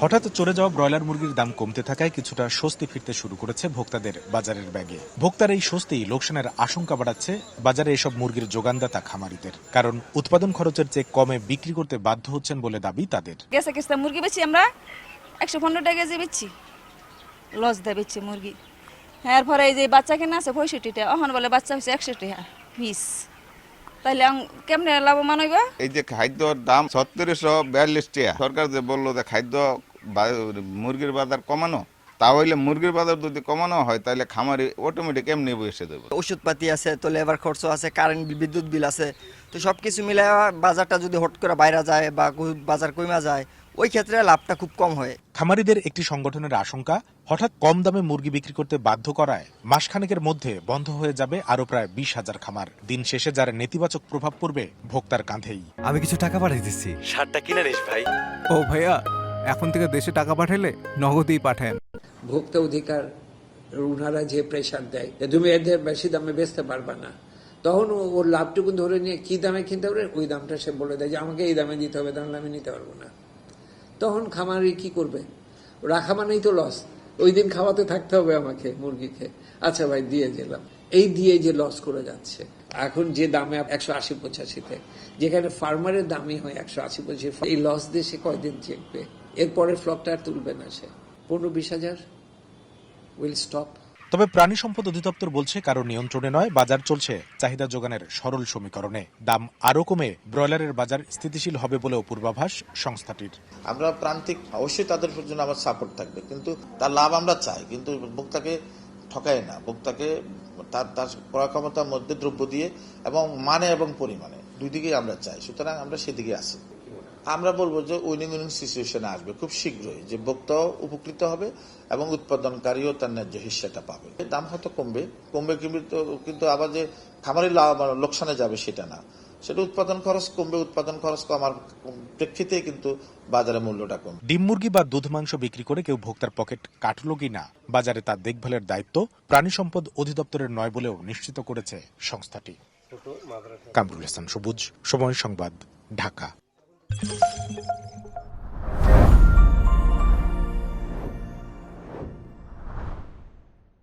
হঠাৎ চড়ে যাওয়া ব্রয়লার মুরগির দাম কমতে থাকায় কিছুটা স্বস্তি ফিরতে শুরু করেছে ভোক্তাদের বাজারের ব্যাগে। ভোক্তার এই স্বস্তি লোকসানের আশঙ্কা বাড়াচ্ছে বাজারে এসব মুরগির যোগানদাতা খামারিদের, কারণ উৎপাদন খরচের চেয়ে কমে বিক্রি করতে বাধ্য হচ্ছেন বলে দাবি তাদের। গেছে মুরগি বেচি আমরা 115 টাকা কেজি বেচি, লস দেয় বেচি মুরগি। এরপরে এই যে বাচ্চা কেনা আছে 65 টাকা, এখন বলে বাচ্চা হচ্ছে 100 টাকা পিস, তাহলে কেমনে লাভবান হইবা? এই যে খাদ্যর দাম 3742 টাকা, সরকার যে বললো যে খাদ্য মুরগির বাজার কমানো, তাহলে মুরগির বাজার যদি কমানো হয় তাহলে খামারে অটোমেটিক এমনি বসে দেবে। ওষুধপাতি আছে, তো লেবার খরচ আছে, কারেন্ট বিল, বিদ্যুৎ বিল আছে, তো সবকিছু মিলে বাজারটা যদি হট করে বাইরে যায় বা বাজার কমে যায়, ওই ক্ষেত্রে লাভটা খুব কম হয়। খামারিদের একটি সংগঠনের আশঙ্কা, হঠাৎ কম দামে মুরগি বিক্রি করতে বাধ্য করায় মাসখানেকের মধ্যে বন্ধ হয়ে যাবে আরো প্রায় 20,000 খামার। দিন শেষে যার নেতিবাচক প্রভাব পড়বে ভোক্তার কাঁধেই। আমি কিছু টাকা পাঠিয়ে দিচ্ছি, সারটা কিনে নিস ভাই। ও ভাইয়া, এখন থেকে দেশে টাকা পাঠালে নগদেই পাঠান। ভোক্তা অধিকার ওনারা যে প্রেশার দেয়, তুমি এদের বেশি দামে বেচতে পারবা না, তখন ওর লাভটুকু ধরে নিয়ে কি দামে কিনতে পারে ওই দামটা সে বলে দেয় যে আমাকে এই দামে দিতে হবে, তাহলে আমি নিতে পারবো না। তখন খামারি কি করবে? রাখা মানেই তো লস, ওই দিন খাওয়াতে থাকতে হবে আমাকে মুরগিকে। আচ্ছা ভাই দিয়ে গেলাম, এই দিয়ে যে লস করে যাচ্ছে। এখন যে দামে 180-85-তে, যেখানে ফার্মারের দামই হয় 180-85, এই লস দিয়ে সে কয়দিন চেকবে? এরপরে ফ্লকটা আর তুলবে না সে। 15-20,000 উইল স্টপ। তবে প্রাণী সম্পদ অধিদপ্তর বলছে কারো নিয়ন্ত্রণে নয়, বাজার চলছে চাহিদা যোগানের সরল সমীকরণে। দাম আরো কমে ব্রয়লারের বাজার স্থিতিশীল হবে বলেও পূর্বাভাস সংস্থাটির। আমরা প্রান্তিক অবশ্যই তাদের জন্য আমার সাপোর্ট থাকবে, কিন্তু তার লাভ আমরা চাই, কিন্তু ভোক্তাকে ঠকায় না। ভোক্তাকে তার ক্রয় ক্ষমতার মধ্যে দ্রব্য দিয়ে এবং মানে এবং পরিমাণে দুই দিকেই আমরা চাই, সুতরাং আমরা সেদিকে আছি। আমরা বলবো যে উইনিং উইনিং সিচুয়েশনে আসবে খুব শীঘ্রই, যে ভোক্তাও উপকৃত হবে এবং উৎপাদনকারীও তার ন্যায্য হিস্সাটা পাবে। দাম হয়তো কমবে, কিন্তু আবার যে খামারি লোকসানে যাবে সেটা না, সেটা উৎপাদন খরচ কমবে। উৎপাদন খরচ কমার প্রেক্ষিতে কিন্তু বাজারে মূল্যটা কমবে। ডিম মুরগি বা দুধ মাংস বিক্রি করে কেউ ভোক্তার পকেট কাটলো কিনা বাজারে তার দেখভালের দায়িত্ব প্রাণী সম্পদ অধিদপ্তরের নয় বলেও নিশ্চিত করেছে সংস্থাটি। কামরুল হাসান সবুজ, সময় সংবাদ, ঢাকা।